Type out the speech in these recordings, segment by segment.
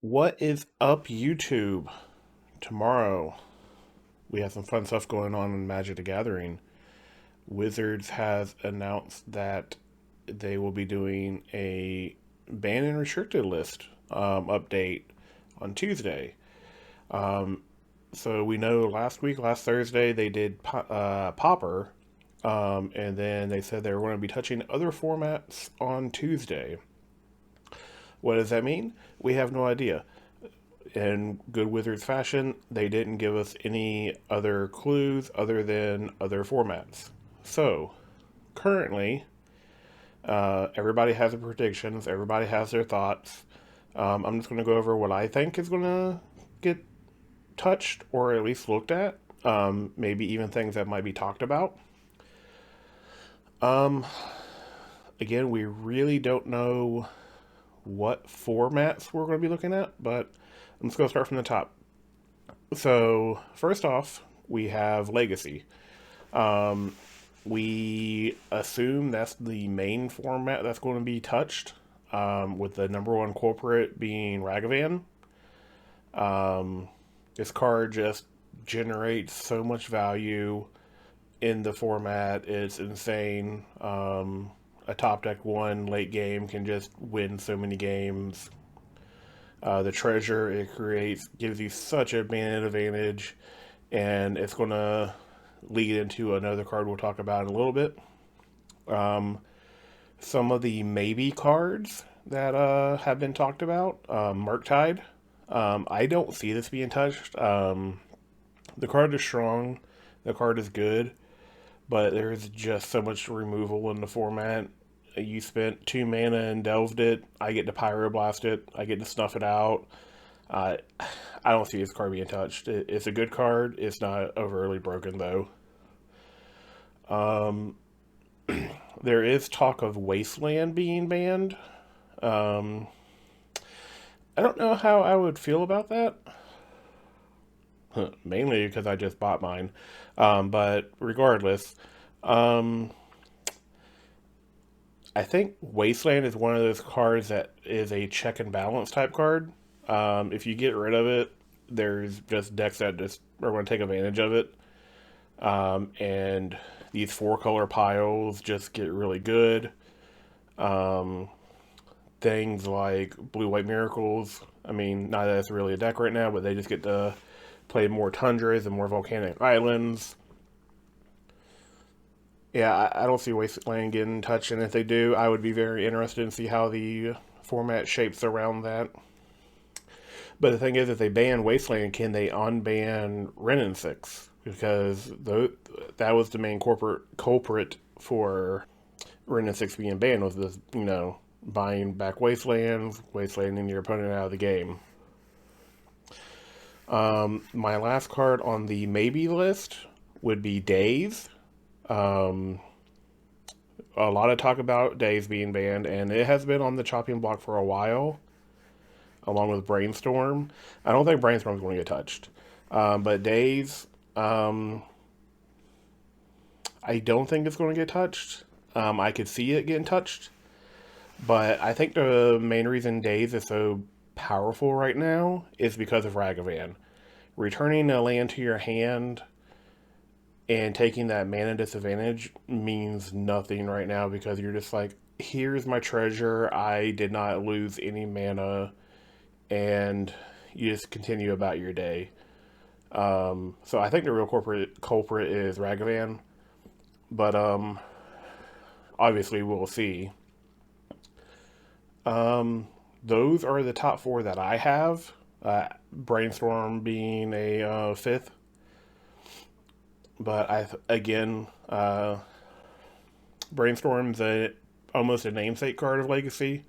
What is up, YouTube? Tomorrow, we have some fun stuff going on in Magic the Gathering. Wizards has announced that they will be doing a ban and restricted list update on Tuesday. Um, so we know last Thursday, they did Popper, and then they said they were going to be touching other formats on Tuesday. What does that mean? We have no idea. In good Wizards fashion, they didn't give us any other clues other than other formats. So, currently, everybody has their predictions, everybody has their thoughts. I'm just going to go over what I think is going to get touched or at least looked at. Maybe even things that might be talked about. Um, Again, we really don't know what formats we're going to be looking at, but I'm just going to start from the top. So, first off, we have Legacy. Um, we assume that's the main format that's going to be touched, with the number one culprit being Ragavan. Um, this card just generates so much value in the format. It's insane. A top deck one late game can just win so many games. The treasure it creates gives you such a man advantage, and it's going to lead into another card we'll talk about in a little bit. Um, some of the maybe cards that have been talked about, Murktide. I don't see this being touched. The card is strong, the card is good, but there's just so much removal in the format. You spent 2 mana and delved it. I get to pyroblast it. I get to snuff it out. Uh, I don't see this card being touched. It's a good card. It's not overly broken though. Um, there is talk of Wasteland being banned. Um, I don't know how I would feel about that. Mainly because I just bought mine. But regardless, um, I think Wasteland is one of those cards that is a check and balance type card. If you get rid of it, there's just decks that just are going to take advantage of it. And these four color piles just get really good. Um, Things like Blue White Miracles. I mean, not that it's really a deck right now, but they just get to play more tundras and more volcanic islands. Yeah, I don't see Wasteland getting touched, and if they do, I would be very interested in see how the format shapes around that. But the thing is, if they ban Wasteland, can they unban Ren and Six? Because that was the main corporate culprit for Ren and Six being banned, was this, buying back Wastelands, Wastelanding your opponent out of the game. My last card on the maybe list would be Days. Um, a lot of talk about Days being banned, and it has been on the chopping block for a while, along with Brainstorm. I don't think Brainstorm is going to get touched, but Days, I don't think it's going to get touched. I could see it getting touched, but I think the main reason Days is so powerful right now is because of Ragavan. Returning a land to your hand and taking that mana disadvantage means nothing right now because you're just like, here's my treasure. I did not lose any mana, and you just continue about your day. So I think the real corporate culprit is Ragavan, but obviously we'll see. Those are the top four that I have. Brainstorm being a fifth, but again, Brainstorm's almost a namesake card of Legacy.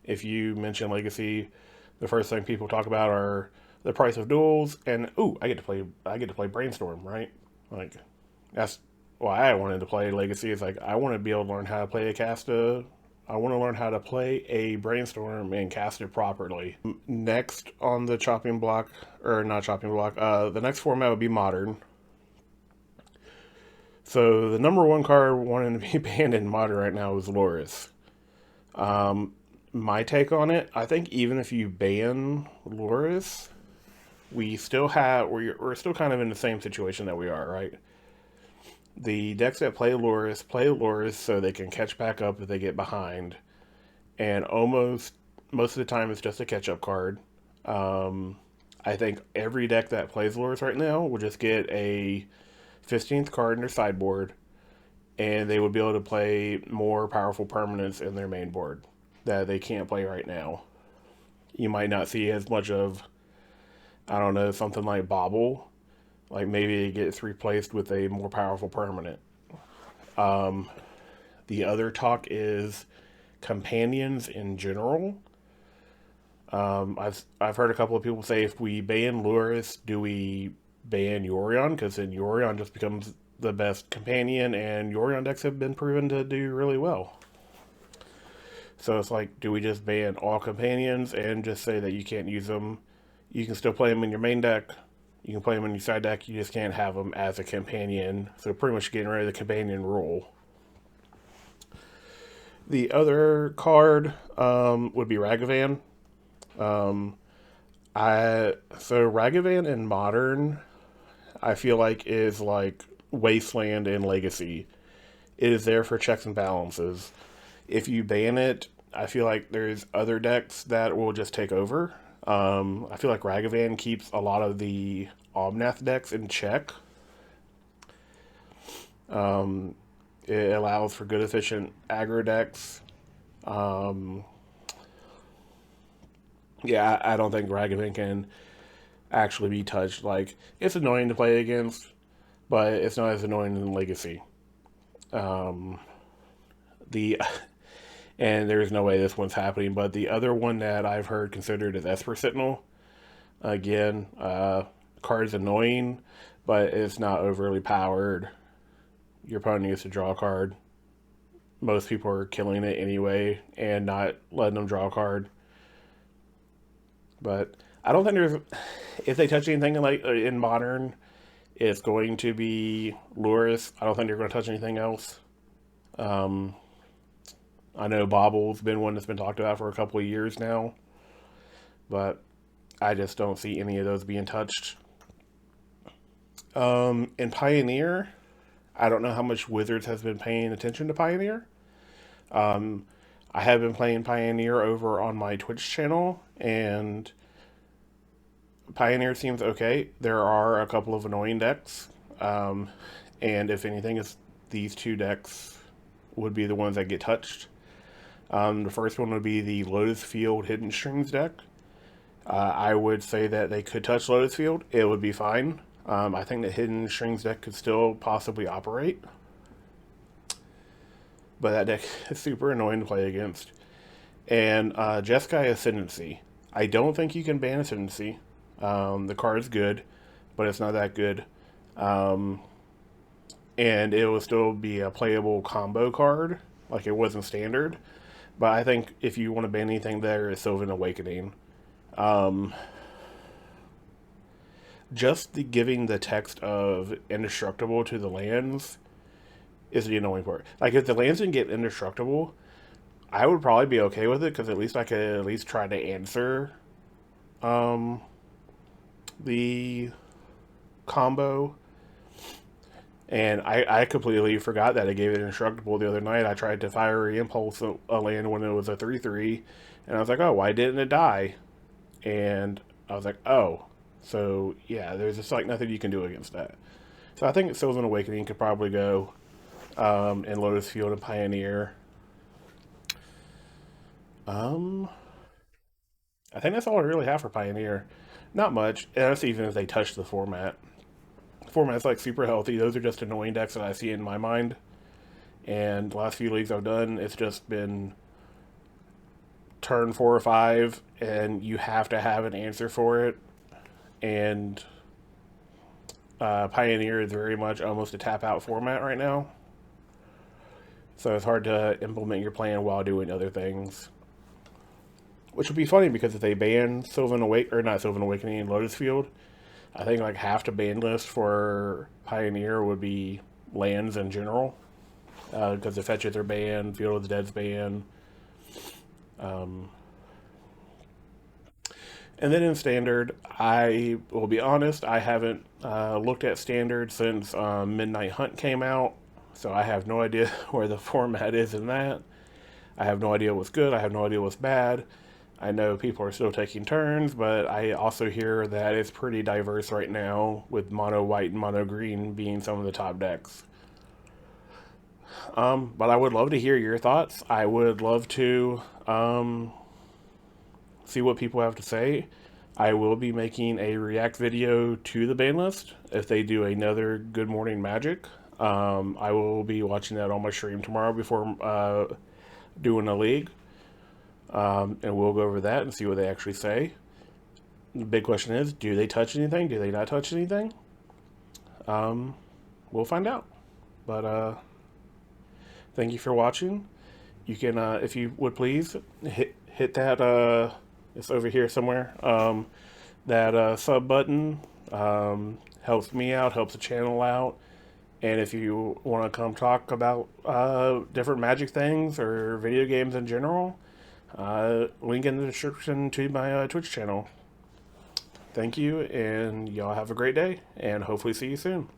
If you mention Legacy, the first thing people talk about are the price of duels, and ooh, I get to play Brainstorm, right? Like that's why I wanted to play Legacy. It's like I want to be able to learn how to play a casta. I want to learn how to play a Brainstorm and cast it properly. Next on the chopping block, or not chopping block, the next format would be Modern. So the number one card wanting to be banned in Modern right now is Loris. my take on it, I think even if you ban Loris, we're still kind of in the same situation that we are, right? The decks that play Loris so they can catch back up if they get behind, and almost most of the time it's just a catch up card. Um, I think every deck that plays Loris right now will just get a 15th card in their sideboard, and they would be able to play more powerful permanents in their main board that they can't play right now. You might not see as much of, I don't know, something like Bobble. Like maybe it gets replaced with a more powerful permanent. Um, the other talk is companions in general. I've heard a couple of people say if we ban Luris, do we ban Yorion? Because then Yorion just becomes the best companion, and Yorion decks have been proven to do really well. So it's like, do we just ban all companions and just say that you can't use them? You can still play them in your main deck. You can play them in your side deck. You just can't have them as a companion. So pretty much getting rid of the companion rule. The other card would be Ragavan. Um, so Ragavan in Modern, I feel like is like Wasteland and Legacy. It is there for checks and balances. If you ban it, I feel like there's other decks that will just take over. I feel like Ragavan keeps a lot of the Omnath decks in check. Um, it allows for good, efficient aggro decks. Um, yeah, I don't think Ragavan can actually be touched. Like, it's annoying to play against, but it's not as annoying in Legacy. Um, the and there's no way this one's happening, but the other one that I've heard considered is Esper Sentinel. Again, card's annoying, but it's not overly powered. Your opponent needs to draw a card. Most people are killing it anyway and not letting them draw a card. But I don't think there's, if they touch anything in Modern, it's going to be Luris. I don't think they're going to touch anything else. Um, I know Bobble's been one that's been talked about for a couple of years now, but I just don't see any of those being touched. In Pioneer, I don't know how much Wizards has been paying attention to Pioneer. Um, I have been playing Pioneer over on my Twitch channel, and Pioneer seems okay. There are a couple of annoying decks, um, and if anything, these two decks would be the ones that get touched. The first one would be the Lotus Field Hidden Strings deck. I would say that they could touch Lotus Field. It would be fine. I think the Hidden Strings deck could still possibly operate. But that deck is super annoying to play against. And Jeskai Ascendancy. I don't think you can ban Ascendancy. The card is good, but it's not that good. Um, and it will still be a playable combo card, like it wasn't standard. But I think if you want to ban anything there, it's Sylvan Awakening. Um, just giving the text of indestructible to the lands is the annoying part. Like if the lands didn't get indestructible, I would probably be okay with it because at least I could at least try to answer um, the combo. And I completely forgot that I gave it indestructible the other night. I tried to Fiery Impulse a land when it was a 3/3, and I was like, oh, why didn't it die? And I was like, oh. So, yeah, there's just like nothing you can do against that. So I think Sylvan Awakening could probably go in Lotus Field and Pioneer. Um, I think that's all I really have for Pioneer. Not much, and that's even if they touch the format. The format's like super healthy. Those are just annoying decks that I see in my mind. And the last few leagues I've done, it's just been turn 4 or 5, and you have to have an answer for it. And Pioneer is very much almost a tap out format right now. So it's hard to implement your plan while doing other things. Which would be funny because if they ban Sylvan Awake or not Sylvan Awakening and Lotus Field, I think like half the ban list for Pioneer would be lands in general. Because the fetches are banned, Field of the Dead's banned. And then in standard, I will be honest, I haven't looked at standard since Midnight Hunt came out, so I have no idea where the format is in that. I have no idea what's good. I have no idea what's bad. I know people are still taking turns, but I also hear that it's pretty diverse right now, with mono white and mono green being some of the top decks. But I would love to hear your thoughts. I would love to see what people have to say. I will be making a react video to the ban list if they do another Good Morning Magic. I will be watching that on my stream tomorrow before doing a league. And we'll go over that and see what they actually say. The big question is, do they touch anything? Do they not touch anything? We'll find out. But thank you for watching. You can, if you would please, hit that, it's over here somewhere, that sub button. Helps me out, helps the channel out. And if you want to come talk about different Magic things or video games in general, link in the description to my Twitch channel. Thank you, and y'all have a great day, and hopefully see you soon.